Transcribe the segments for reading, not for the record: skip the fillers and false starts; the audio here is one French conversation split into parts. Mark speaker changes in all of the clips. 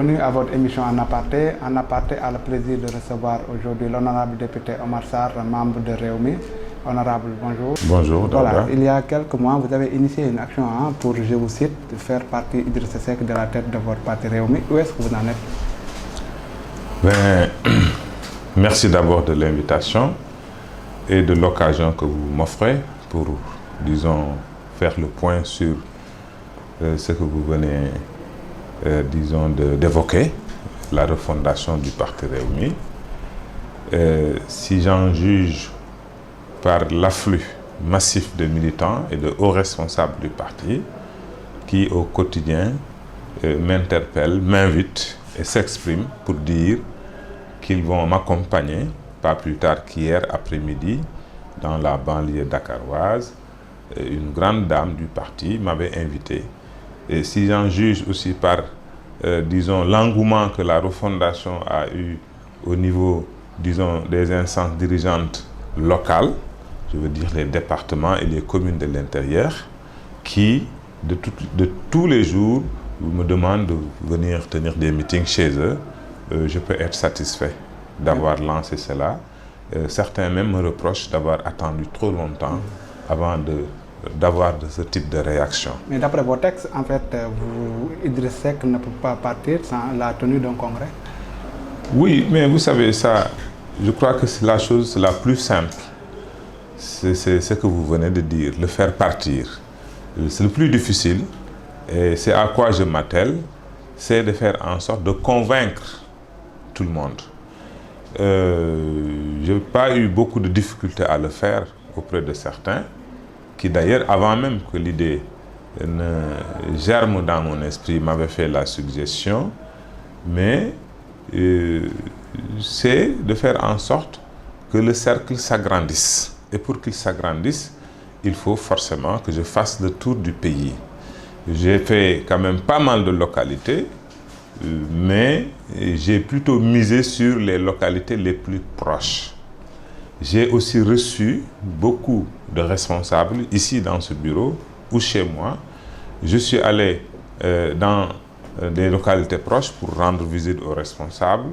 Speaker 1: bienvenue à votre émission En Aparté. En Aparté a le plaisir de recevoir aujourd'hui l'honorable député Omar Sarr, membre de Rewmi. Honorable, bonjour.
Speaker 2: Bonjour,
Speaker 1: voilà, il y a quelques mois, vous avez initié une action pour, je vous cite, faire partie Idrissa Seck de la tête de votre parti Rewmi. Où est-ce que vous en êtes?
Speaker 2: Merci d'abord de l'invitation et de l'occasion que vous m'offrez pour, disons, faire le point sur ce que vous venez, disons, d'évoquer, la refondation du parti Rewmi. Si j'en juge par l'afflux massif de militants et de hauts responsables du parti qui, au quotidien, m'interpellent, m'invitent et s'expriment pour dire qu'ils vont m'accompagner, pas plus tard qu'hier après-midi, dans la banlieue dakaroise. Une grande dame du parti m'avait invité. Et si j'en juge aussi par, disons, l'engouement que la refondation a eu au niveau, disons, des instances dirigeantes locales, je veux dire les départements et les communes de l'intérieur, qui, de tous les jours, me demandent de venir tenir des meetings chez eux, je peux être satisfait d'avoir lancé cela. Certains même me reprochent d'avoir attendu trop longtemps avant d'avoir ce type de réaction.
Speaker 1: Mais d'après vos textes, en fait, Idrissa Seck ne peut pas partir sans la tenue d'un congrès?
Speaker 2: Oui, mais vous savez, ça, je crois que c'est la chose la plus simple. C'est ce que vous venez de dire, le faire partir. C'est le plus difficile, et c'est à quoi je m'attelle, c'est de faire en sorte de convaincre tout le monde. Je n'ai pas eu beaucoup de difficultés à le faire auprès de certains, qui d'ailleurs, avant même que l'idée ne germe dans mon esprit, m'avaient fait la suggestion, mais c'est de faire en sorte que le cercle s'agrandisse. Et pour qu'il s'agrandisse, il faut forcément que je fasse le tour du pays. J'ai fait quand même pas mal de localités, mais j'ai plutôt misé sur les localités les plus proches. J'ai aussi reçu beaucoup de responsables ici dans ce bureau ou chez moi. Je suis allé dans des localités proches pour rendre visite aux responsables.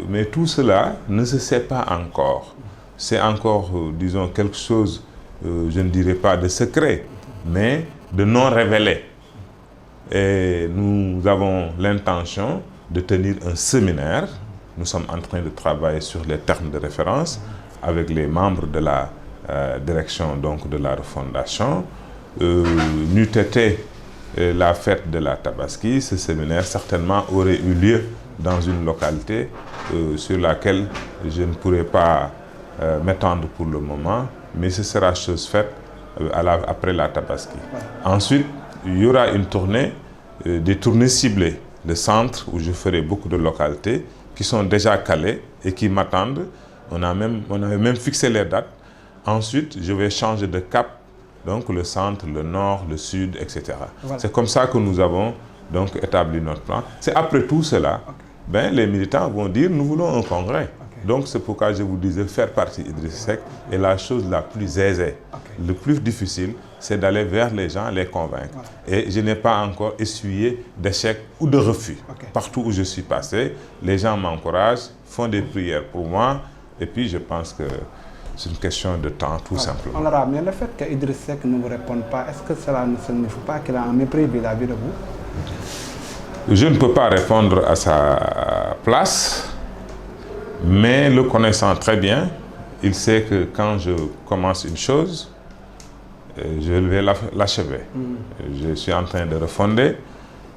Speaker 2: Mais tout cela ne se sait pas encore. C'est encore, disons, quelque chose, je ne dirais pas de secret, mais de non révélé. Et nous avons l'intention de tenir un séminaire. Nous sommes en train de travailler sur les termes de référence avec les membres de la direction donc, de la refondation. N'eût été la fête de la Tabaski, ce séminaire certainement aurait eu lieu dans une localité sur laquelle je ne pourrais pas m'étendre pour le moment, mais ce sera chose faite après la Tabaski. Ensuite, il y aura une tournée, des tournées ciblées, le centre où je ferai beaucoup de localités qui sont déjà calées et qui m'attendent. On avait même fixé les dates. Ensuite, je vais changer de cap, donc le centre, le nord, le sud, etc. Voilà. C'est comme ça que nous avons donc établi notre plan. C'est après tout cela, les militants vont dire nous voulons un congrès. Donc c'est pourquoi je vous disais faire partie d'Idrissa Seck est la chose la plus aisée. Le plus difficile, c'est d'aller vers les gens, les convaincre. Et je n'ai pas encore essuyé d'échecs ou de refus. Partout où je suis passé, les gens m'encouragent, font des prières pour moi, et puis je pense que c'est une question de temps, tout simplement.
Speaker 1: Honorable, mais le fait que Idrissa Seck ne vous réponde pas, est-ce que cela ne signifie pas qu'il a un mépris vis-à-vis de vous?
Speaker 2: Je ne peux pas répondre à sa place. Mais le connaissant très bien, il sait que quand je commence une chose, je vais l'achever. Je suis en train de refonder.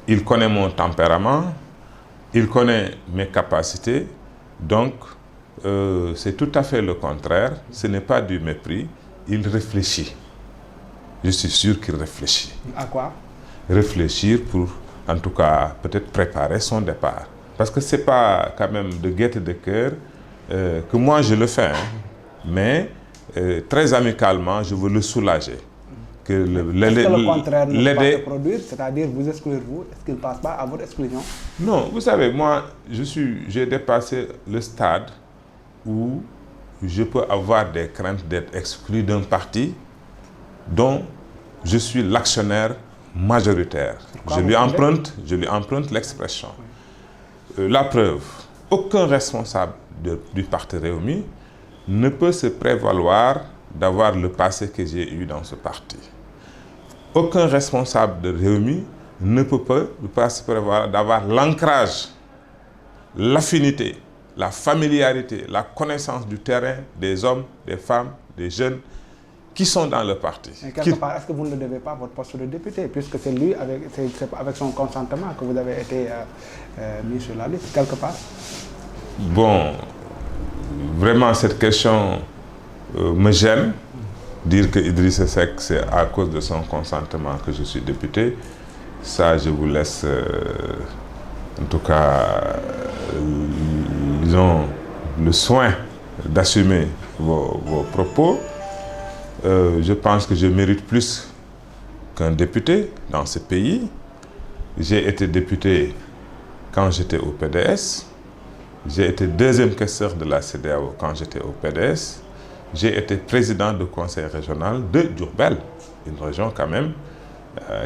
Speaker 2: Il connaît mon tempérament, il connaît mes capacités. Donc, c'est tout à fait le contraire. Ce n'est pas du mépris. Il réfléchit. Je suis sûr qu'il réfléchit.
Speaker 1: À quoi? Réfléchir
Speaker 2: pour, en tout cas, peut-être préparer son départ. Parce que ce n'est pas quand même de gaieté de cœur que moi je le fais, mais très amicalement, je veux le soulager.
Speaker 1: Est-ce que le contraire ne peut pas se produire, c'est-à-dire vous exclure vous, est-ce qu'il ne passe pas à votre exclusion?
Speaker 2: Non, vous savez, moi, j'ai dépassé le stade où je peux avoir des craintes d'être exclu d'un parti dont je suis l'actionnaire majoritaire. Je lui emprunte l'expression. La preuve, aucun responsable du parti Rewmi ne peut se prévaloir d'avoir le passé que j'ai eu dans ce parti. Aucun responsable de Rewmi ne peut pas se prévaloir d'avoir l'ancrage, l'affinité, la familiarité, la connaissance du terrain, des hommes, des femmes, des jeunes qui sont dans le parti.
Speaker 1: Et quelque part, est-ce que vous ne le devez pas à votre poste de député, puisque c'est lui, avec son consentement, que vous avez été mis sur la liste, quelque part?
Speaker 2: Bon, vraiment cette question me gêne. Dire que Idrissa Seck, c'est à cause de son consentement que je suis député, ça je vous laisse, en tout cas, disons, le soin d'assumer vos propos. Je pense que je mérite plus qu'un député dans ce pays. J'ai été député quand j'étais au PDS. J'ai été deuxième questeur de la CEDEAO quand j'étais au PDS. J'ai été président du conseil régional de Diourbel, une région quand même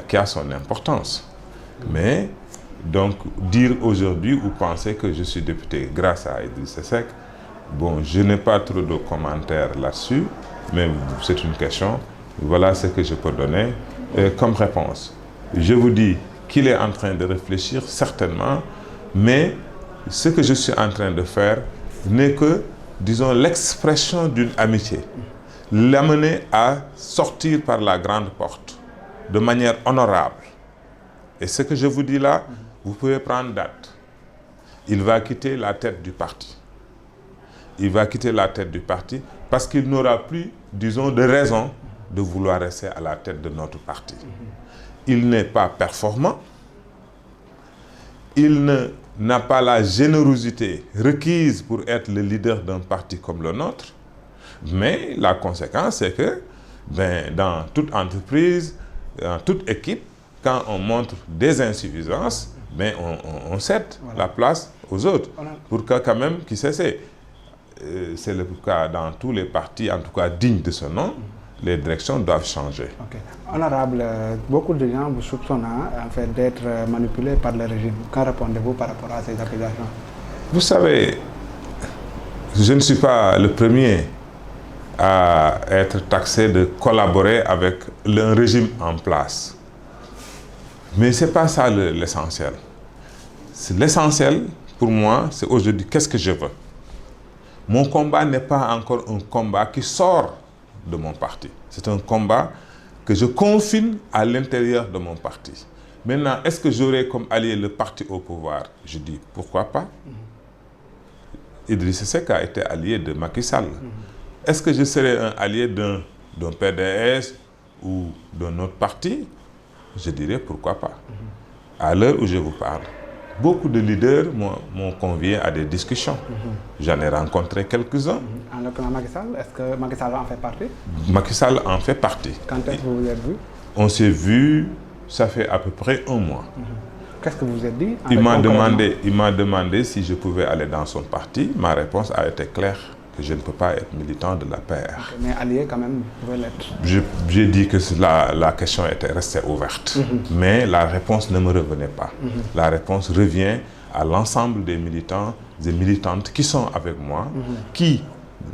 Speaker 2: qui a son importance. Mais donc dire aujourd'hui ou penser que je suis député grâce à Idrissa Seck, bon, je n'ai pas trop de commentaires là-dessus, mais c'est une question. Voilà ce que je peux donner comme réponse. Je vous dis qu'il est en train de réfléchir certainement, mais ce que je suis en train de faire n'est que, disons, l'expression d'une amitié. L'amener à sortir par la grande porte de manière honorable. Et ce que je vous dis là, vous pouvez prendre date. Il va quitter la tête du parti. Il va quitter la tête du parti parce qu'il n'aura plus, disons, de raison de vouloir rester à la tête de notre parti. Il n'est pas performant. Il n'a pas la générosité requise pour être le leader d'un parti comme le nôtre. Mais la conséquence, c'est que dans toute entreprise, dans toute équipe, quand on montre des insuffisances, on cède la place aux autres. Pour que quand même, qui sait, c'est le cas dans tous les partis, en tout cas dignes de ce nom, les directions doivent changer.
Speaker 1: Okay. Honorable, beaucoup de gens vous soupçonnent en fait, d'être manipulés par le régime. Qu'en répondez-vous par rapport à ces accusations?
Speaker 2: Vous savez, je ne suis pas le premier à être taxé de collaborer avec un régime en place. Mais ce n'est pas ça l'essentiel. L'essentiel, pour moi, c'est aujourd'hui, qu'est-ce que je veux? Mon combat n'est pas encore un combat qui sort de mon parti. C'est un combat que je confine à l'intérieur de mon parti. Maintenant, est-ce que j'aurai comme allié le parti au pouvoir? Je dis, pourquoi pas? Idrissa Seck a été allié de Macky Sall. Est-ce que je serai un allié d'un PDS ou d'un autre parti? Je dirais, pourquoi pas? À l'heure où je vous parle, beaucoup de leaders m'ont convié à des discussions. J'en ai rencontré quelques-uns.
Speaker 1: En l'occurrence Macky Sall, est-ce que Macky Sall en fait partie? Macky
Speaker 2: Sall en fait partie.
Speaker 1: Quand est-ce que vous vous êtes vus? On
Speaker 2: s'est vus, ça fait à peu près un mois.
Speaker 1: Qu'est-ce que vous vous êtes dit?
Speaker 2: Il m'a demandé si je pouvais aller dans son parti. Ma réponse a été claire, que je ne peux pas être militant de la PR.
Speaker 1: Okay, mais allié quand même, vous pouvez l'être.
Speaker 2: J'ai dit que la question était restée ouverte. Mais la réponse ne me revenait pas. La réponse revient à l'ensemble des militants et militantes qui sont avec moi, qui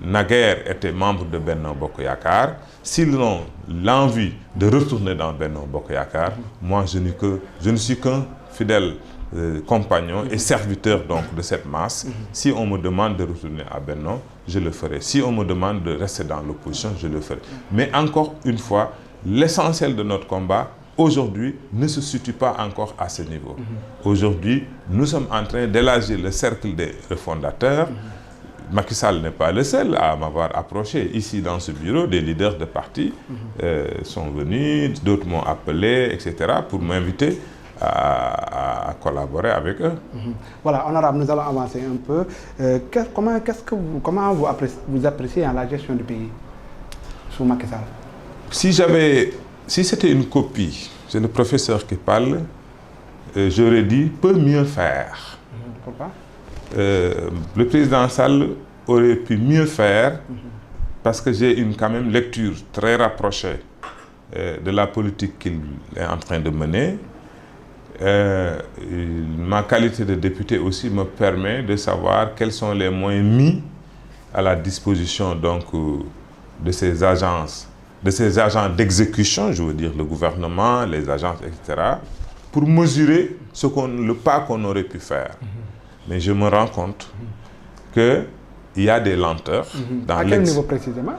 Speaker 2: naguère étaient membres de Benno Bokk Yakaar. S'ils ont l'envie de retourner dans Benno Bokk Yakaar, moi je ne suis qu'un fidèle compagnon et serviteur donc de cette masse. Si on me demande de retourner à Benno, je le ferai. Si on me demande de rester dans l'opposition, je le ferai. Mais encore une fois, l'essentiel de notre combat aujourd'hui ne se situe pas encore à ce niveau. Aujourd'hui, nous sommes en train d'élargir le cercle des refondateurs. Macky Sall n'est pas le seul à m'avoir approché. Ici, dans ce bureau, des leaders de partis sont venus, d'autres m'ont appelé, etc., pour m'inviter à collaborer avec eux.
Speaker 1: Voilà, honorable, nous allons avancer un peu. Comment vous appréciez la gestion du pays sous Macky Sall?
Speaker 2: Si c'était une copie, c'est le professeur qui parle, j'aurais dit peut mieux faire.
Speaker 1: Pourquoi?
Speaker 2: Le président Sall aurait pu mieux faire parce que j'ai quand même lecture très rapprochée de la politique qu'il est en train de mener. Ma qualité de député aussi me permet de savoir quels sont les moyens mis à la disposition donc, de ces agences, de ces agents d'exécution, je veux dire le gouvernement, les agences, etc., pour mesurer le pas qu'on aurait pu faire. Mais je me rends compte qu'il y a des lenteurs. Dans
Speaker 1: à quel niveau précisément?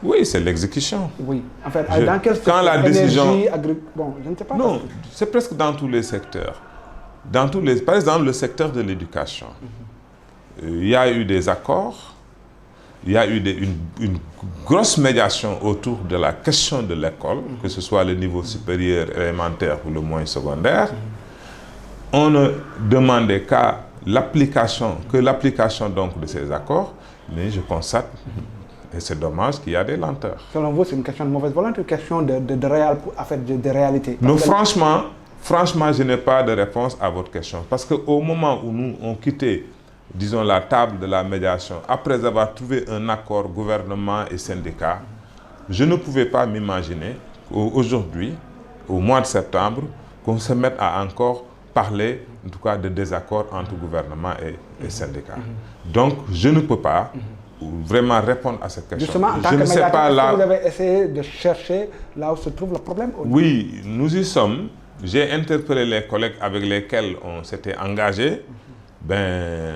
Speaker 2: Oui, c'est l'exécution.
Speaker 1: Oui, en fait, dans quel secteur?
Speaker 2: Quand la décision...
Speaker 1: Bon, je ne sais pas.
Speaker 2: Non, c'est presque dans tous les secteurs. Par exemple, le secteur de l'éducation. Il y a eu des accords, il y a eu une grosse médiation autour de la question de l'école, que ce soit le niveau supérieur, élémentaire ou le moyen secondaire. On ne demandait que l'application donc de ces accords, mais je constate... Et c'est dommage qu'il y a des lenteurs.
Speaker 1: Selon vous, c'est une question de mauvaise volonté ou une question de réalité?
Speaker 2: Non, franchement, je n'ai pas de réponse à votre question. Parce qu'au moment où nous on quitté, disons, la table de la médiation, après avoir trouvé un accord gouvernement et syndicats, je ne pouvais pas m'imaginer aujourd'hui, au mois de septembre, qu'on se mette à encore parler, en tout cas, de désaccords entre gouvernement et syndicats. Donc, je ne peux pas vraiment répondre à cette question.
Speaker 1: Justement, en tant que médiateur, vous avez essayé de chercher là où se trouve le problème?
Speaker 2: Oui, nous y sommes. J'ai interpellé les collègues avec lesquels on s'était engagé.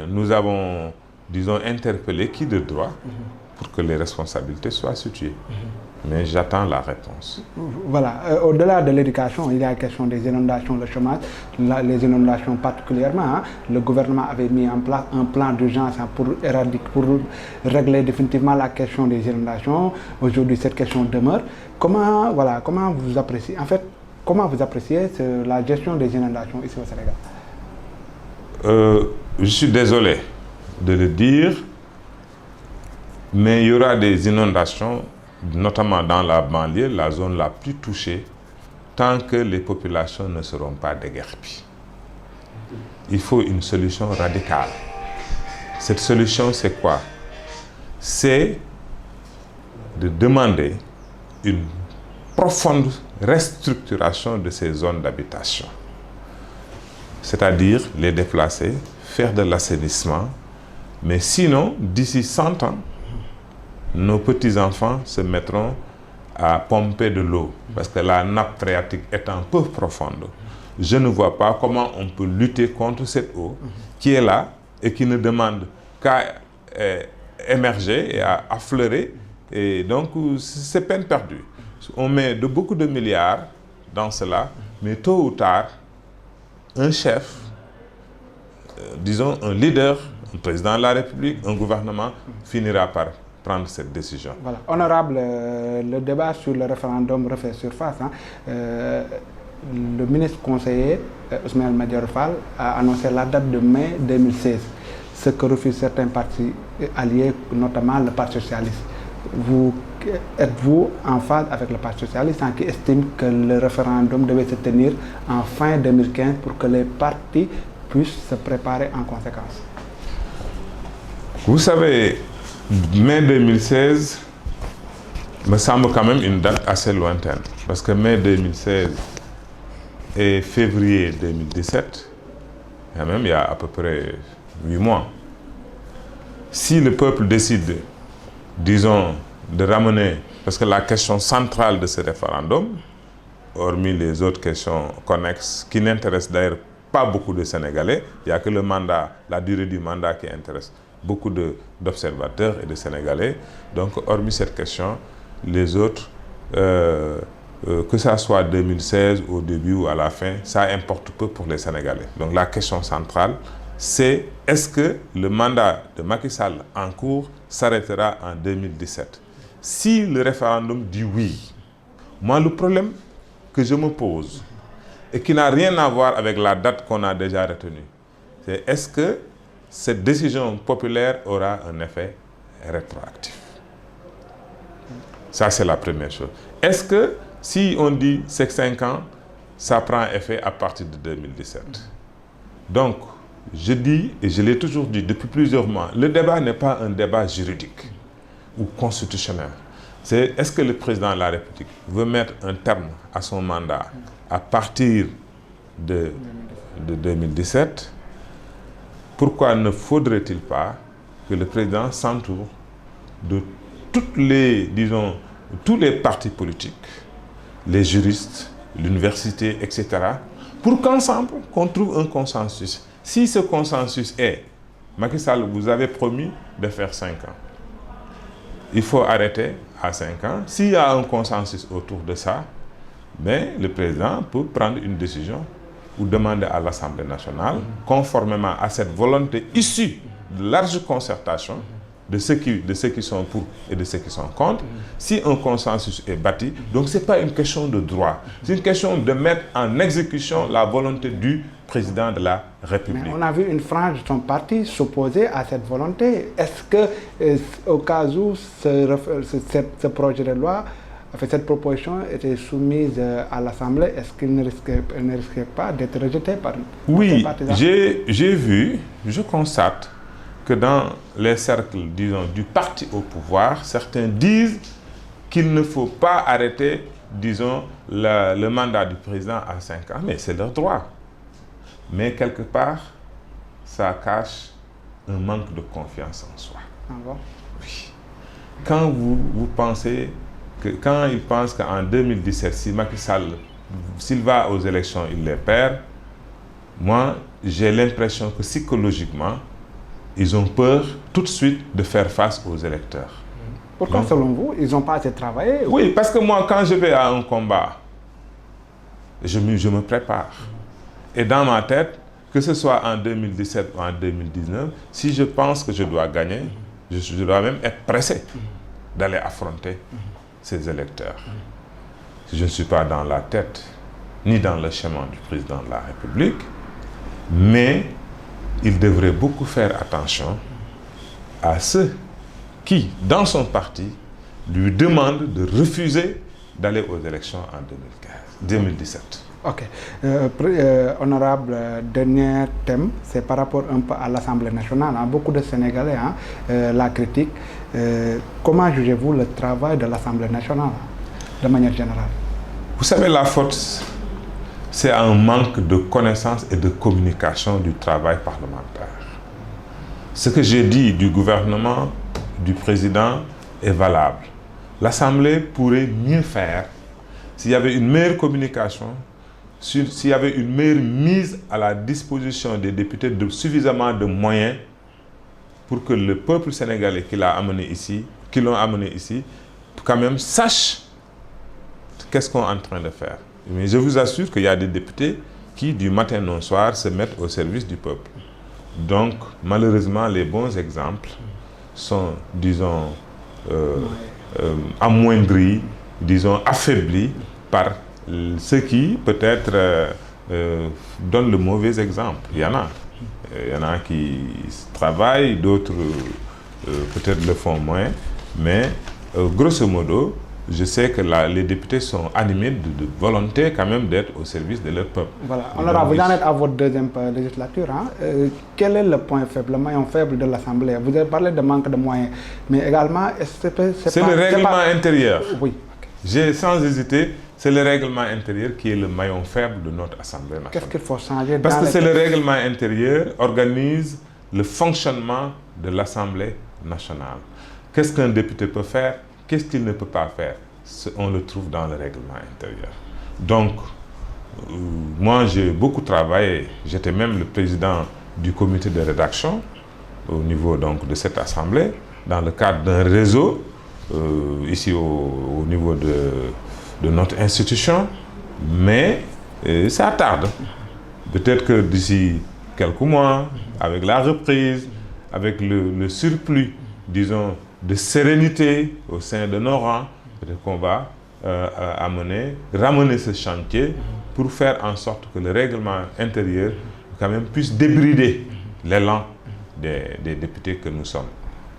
Speaker 2: Nous avons, disons, interpellé qui de droit pour que les responsabilités soient situées. Mais j'attends la réponse.
Speaker 1: Voilà. Au-delà de l'éducation, il y a la question des inondations, le chômage, les inondations particulièrement. Le gouvernement avait mis en place un plan d'urgence pour régler définitivement la question des inondations. Aujourd'hui, cette question demeure. Comment vous appréciez, la gestion des inondations ici au Sénégal?
Speaker 2: Je suis désolé de le dire, mais il y aura des inondations, notamment dans la banlieue, la zone la plus touchée, tant que les populations ne seront pas déguerpies. Il faut une solution radicale. Cette solution, c'est quoi? C'est de demander une profonde restructuration de ces zones d'habitation. C'est-à-dire les déplacer, faire de l'assainissement, mais sinon, d'ici 100 ans, nos petits-enfants se mettront à pomper de l'eau parce que la nappe phréatique étant peu profonde, je ne vois pas comment on peut lutter contre cette eau qui est là et qui ne demande qu'à émerger et à affleurer. Et donc, c'est peine perdue. On met beaucoup de milliards dans cela, mais tôt ou tard, un chef, disons un leader, un président de la République, un gouvernement, finira par prendre cette décision.
Speaker 1: Voilà. Honorable, le débat sur le référendum refait surface. Le ministre conseiller, Ousmane Madior Fall, a annoncé la date de mai 2016, ce que refusent certains partis alliés, notamment le Parti socialiste. Êtes-vous en phase avec le Parti socialiste qui estime que le référendum devait se tenir en fin 2015 pour que les partis puissent se préparer en conséquence?
Speaker 2: Vous savez, mai 2016 me semble quand même une date assez lointaine. Parce que mai 2016 et février 2017, il y a à peu près 8 mois. Si le peuple décide, disons, de ramener, parce que la question centrale de ce référendum, hormis les autres questions connexes, qui n'intéressent d'ailleurs pas beaucoup de Sénégalais, il n'y a que le mandat, la durée du mandat qui intéresse beaucoup d'observateurs et de Sénégalais. Donc, hormis cette question, les autres, que ça soit 2016 au début ou à la fin, ça importe peu pour les Sénégalais. Donc, la question centrale, c'est est-ce que le mandat de Macky Sall en cours s'arrêtera en 2017? Si le référendum dit oui, moi, le problème que je me pose, et qui n'a rien à voir avec la date qu'on a déjà retenue, c'est est-ce que cette décision populaire aura un effet rétroactif? Ça, c'est la première chose. Est-ce que si on dit c'est 5 ans, ça prend effet à partir de 2017? Donc, je dis, et je l'ai toujours dit depuis plusieurs mois, le débat n'est pas un débat juridique ou constitutionnel. c'est est-ce que le président de la République veut mettre un terme à son mandat à partir de 2017? Pourquoi ne faudrait-il pas que le président s'entoure de disons, tous les partis politiques, les juristes, l'université, etc., pour qu'ensemble, qu'on trouve un consensus. Si ce consensus est, Macky Sall, vous avez promis de faire 5 ans. Il faut arrêter à 5 ans. S'il y a un consensus autour de ça, mais le président peut prendre une décision ou demander à l'Assemblée nationale, conformément à cette volonté issue de large concertation, de ceux qui sont pour et de ceux qui sont contre, si un consensus est bâti, donc ce n'est pas une question de droit, c'est une question de mettre en exécution la volonté du président de la République.
Speaker 1: Mais on a vu une frange de son parti s'opposer à cette volonté. Est-ce que, au cas où ce projet de loi, cette proposition était soumise à l'Assemblée, est-ce qu'il ne risquait pas d'être rejeté par ces partisans?
Speaker 2: J'ai vu, je constate que dans les cercles, disons, du parti au pouvoir, certains disent qu'il ne faut pas arrêter, disons, le mandat du président à 5 ans. Mais c'est leur droit. Mais quelque part, ça cache un manque de confiance en soi.
Speaker 1: Ah bon?
Speaker 2: Oui. Quand vous pensez quand ils pensent qu'en 2017, si Macky Sall, s'il va aux élections, il les perd, moi, j'ai l'impression que psychologiquement, ils ont peur tout de suite de faire face aux électeurs.
Speaker 1: Pourquoi, donc, selon vous, ils n'ont pas assez travaillé?
Speaker 2: Oui, parce que moi, quand je vais à un combat, je me prépare. Et dans ma tête, que ce soit en 2017 ou en 2019, si je pense que je dois gagner, je dois même être pressé d'aller affronter ces électeurs. Je ne suis pas dans la tête, ni dans le schéma du président de la République, mais il devrait beaucoup faire attention à ceux qui, dans son parti, lui demandent de refuser d'aller aux élections en 2017.
Speaker 1: Ok. Honorable, dernier thème, c'est par rapport un peu à l'Assemblée nationale. Beaucoup de Sénégalais la critiquent. Comment jugez-vous le travail de l'Assemblée nationale, de manière générale?
Speaker 2: Vous savez, la faute, c'est un manque de connaissance et de communication du travail parlementaire. Ce que j'ai dit du gouvernement, du président, est valable. L'Assemblée pourrait mieux faire s'il y avait une meilleure communication, s'il y avait une meilleure mise à la disposition des députés de suffisamment de moyens pour que le peuple sénégalais qui l'ont amené ici, quand même sache qu'est-ce qu'on est en train de faire. Mais je vous assure qu'il y a des députés qui, du matin au soir, se mettent au service du peuple. Donc, malheureusement, les bons exemples sont, disons, amoindris, disons, affaiblis par ceux qui, peut-être, donnent le mauvais exemple. Il y en a. Il y en a qui travaillent, d'autres peut-être le font moins. Mais, grosso modo, je sais que les députés sont animés de volonté quand même d'être au service de leur peuple.
Speaker 1: Voilà. Alors, vous en êtes à votre deuxième législature. Quel est le point faible, le maillon faible de l'Assemblée? Vous avez parlé de manque de moyens, mais également...
Speaker 2: C'est le règlement intérieur.
Speaker 1: Oui.
Speaker 2: Okay. Sans hésiter, c'est le règlement intérieur qui est le maillon faible de notre Assemblée nationale.
Speaker 1: Qu'est-ce qu'il faut changer?
Speaker 2: Parce que c'est le règlement intérieur qui organise le fonctionnement de l'Assemblée nationale. Qu'est-ce qu'un député peut faire? Qu'est-ce qu'il ne peut pas faire? On le trouve dans le règlement intérieur. Donc, moi, j'ai beaucoup travaillé. J'étais même le président du comité de rédaction au niveau donc, de cette Assemblée, dans le cadre d'un réseau, ici au niveau de notre institution. Mais ça tarde. Peut-être que d'ici quelques mois, avec la reprise, avec le surplus, disons, de sérénité au sein de nos rangs, peut-être qu'on va ramener ce chantier pour faire en sorte que le règlement intérieur quand même puisse débrider l'élan des députés que nous sommes.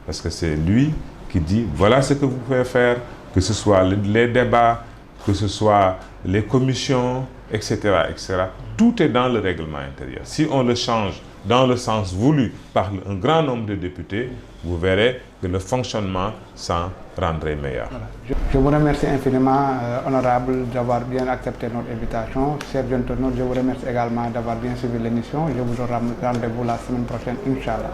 Speaker 2: Parce que c'est lui qui dit, voilà ce que vous pouvez faire, que ce soit les débats, que ce soit les commissions, etc., etc. Tout est dans le règlement intérieur. Si on le change dans le sens voulu par un grand nombre de députés, vous verrez que le fonctionnement s'en rendrait meilleur.
Speaker 1: Voilà. Je vous remercie infiniment, honorable, d'avoir bien accepté notre invitation. Chers internautes, je vous remercie également d'avoir bien suivi l'émission. Je vous donne rendez-vous la semaine prochaine, Inch'Allah.